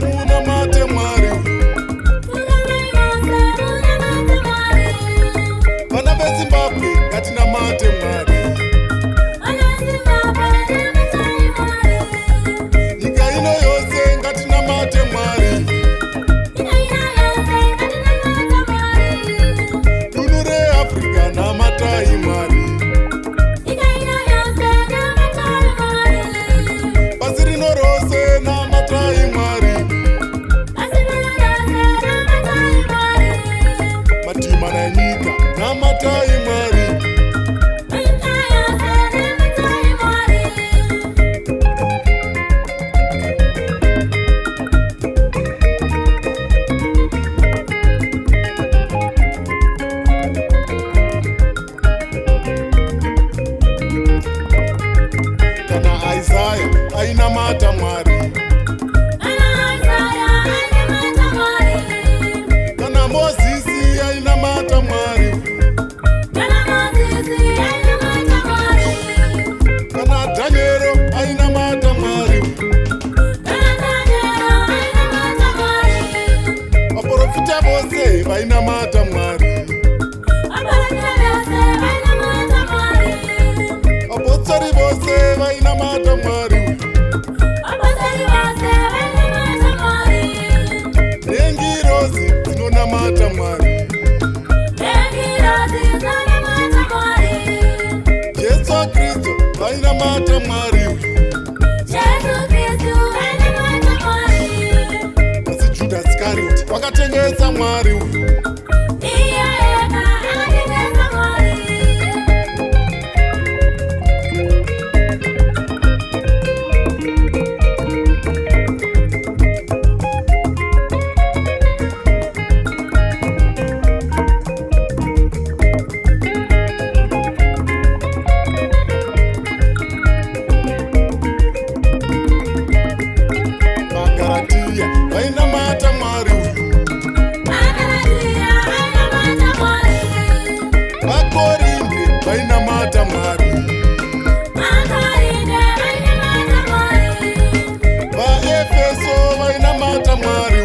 Munamate Mwari, vana veZimbabwe ngatinamate Mwari. Nyika ino yose ngatinamate Mwari. Dunhu reAfrica namatai Mwari. Pasi rino rose namatai Mwari. Matima na nyika namatai Mwari. Kana Isaiah ainamata Mwari. Kana Moses ainamata Mwari. Kana Daniel ainamata Mwari. Vaprofita vose vainamata Mwari. Vapostori vose vainamata Mwari. Nengirozi dzinonamata Mwari. Jesu Kristu vainamata Mwari. Asi Judas Iscariot vakatengesa Mwari. Magaratiya vainamata Mwari. Vakorinde vainamata Mwari. VaEfeso vainamata Mwari.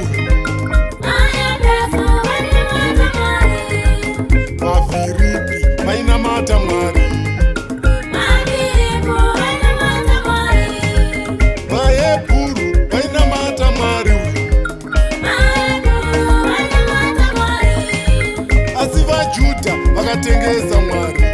VaFiripi vainamata Mwari. VaHebheru vainamata Mwari. Asi vaJudha vakatengesa Mwari.